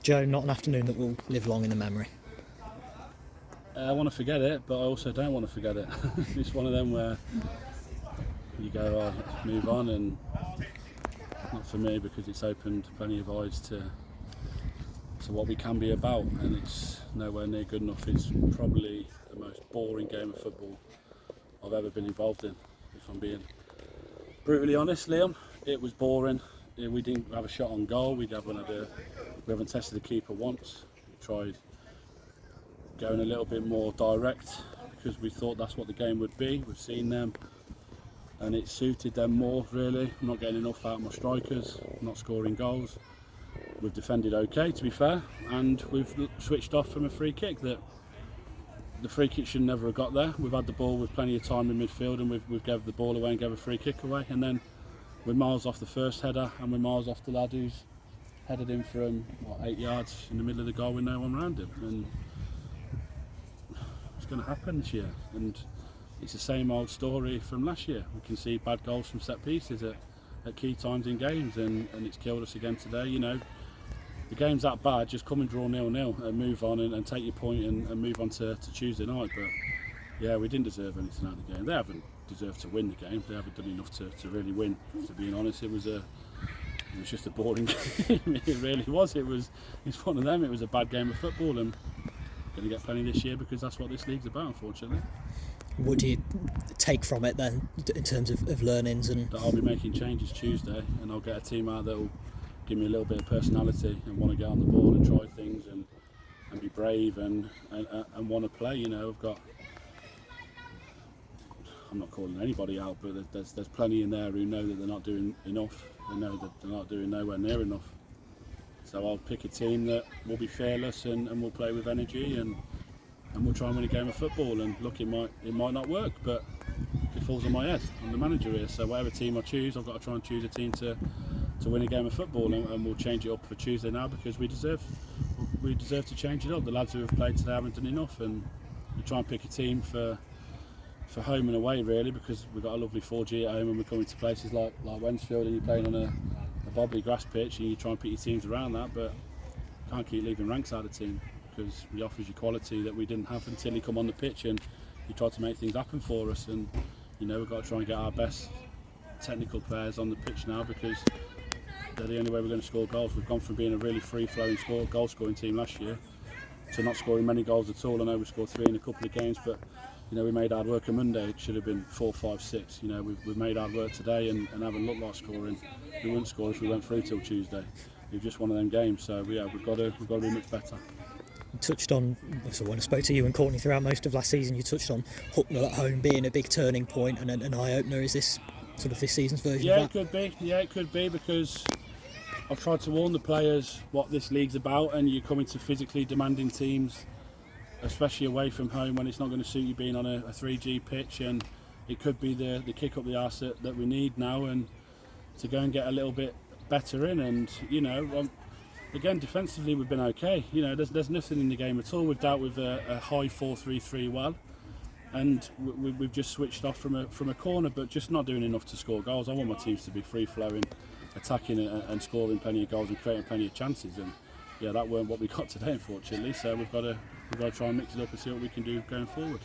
Joe, not an afternoon that will live long in the memory. I want to forget it, but I also don't want to forget it. It's one of them where you go, oh, let's move on, and not for me, because it's opened plenty of eyes to what we can be about, and it's nowhere near good enough. It's probably the most boring game of football I've ever been involved in, if I'm being brutally honest, Liam. It was boring. We didn't have a shot on goal. We haven't tested the keeper once. We tried going a little bit more direct because we thought that's what the game would be. We've seen them and it suited them more, really. I'm not getting enough out of my strikers, not scoring goals. We've defended okay, to be fair, and we've switched off from a free kick that the free kick should never have got there. We've had the ball with plenty of time in midfield, and we've gave the ball away and gave a free kick away, and then we're miles off the first header, and we're miles off the lad who's headed in from 8 yards in the middle of the goal with no one around him. And it's going to happen this year, and it's the same old story from last year. We can see bad goals from set pieces at key times in games, and it's killed us again today. You know, the game's that bad, just come and draw 0-0 and move on and take your point and move on to Tuesday night. But yeah, we didn't deserve anything out of the game. They haven't deserved to win the game. They haven't done enough to really win, to be honest. It was just a boring game. It really was. It's one of them. It was a bad game of football, and going to get plenty this year because that's what this league's about, unfortunately. What do you take from it then, in terms of learnings? And that I'll be making changes Tuesday, and I'll get a team out that will give me a little bit of personality and want to get on the ball and try things and be brave and want to play. You know, I'm not calling anybody out, but there's plenty in there who know that they're not doing enough. They know that they're not doing nowhere near enough. So I'll pick a team that will be fearless and will play with energy and we'll try and win a game of football. And look, it might not work, but it falls on my head. I'm the manager here, so whatever team I choose, I've got to try and choose a team to win a game of football, and we'll change it up for Tuesday now because we deserve to change it up. The lads who have played today haven't done enough, and we try and pick a team for home and away, really, because we've got a lovely 4G at home and we're coming to places like Wednesfield, and you're playing on a bobbly grass pitch, and you try and pick your teams around that, but you can't keep leaving ranks out of the team because he offers you quality that we didn't have until he come on the pitch, and he tried to make things happen for us. And you know, we've got to try and get our best technical players on the pitch now because they're the only way we're going to score goals. We've gone from being a really free-flowing goal scoring team last year to not scoring many goals at all. I know we scored 3 in a couple of games, but you know, we made hard work on Monday. It should have been 4, 5, 6. You know, we've made hard work today and haven't looked like scoring. We wouldn't score if we went through till Tuesday. It was just one of them games. So yeah, we've got to be much better. you touched on, so when I spoke to you and Courtney throughout most of last season, you touched on Hucknall at home being a big turning point and an eye-opener. Is this sort of this season's version of that? It could be. Yeah, it could be, because I've tried to warn the players what this league's about, and you're coming to physically demanding teams, especially away from home, when it's not going to suit you being on a 3G pitch, and it could be the kick up the arse that we need now, and to go and get a little bit better in. And you know, again, defensively we've been okay. You know, there's nothing in the game at all. We've dealt with a high 4-3-3 well, and we've just switched off from a corner, but just not doing enough to score goals. I want my teams to be free flowing, attacking and scoring plenty of goals and creating plenty of chances, and yeah, that weren't what we got today, unfortunately. So we've got to try and mix it up and see what we can do going forward.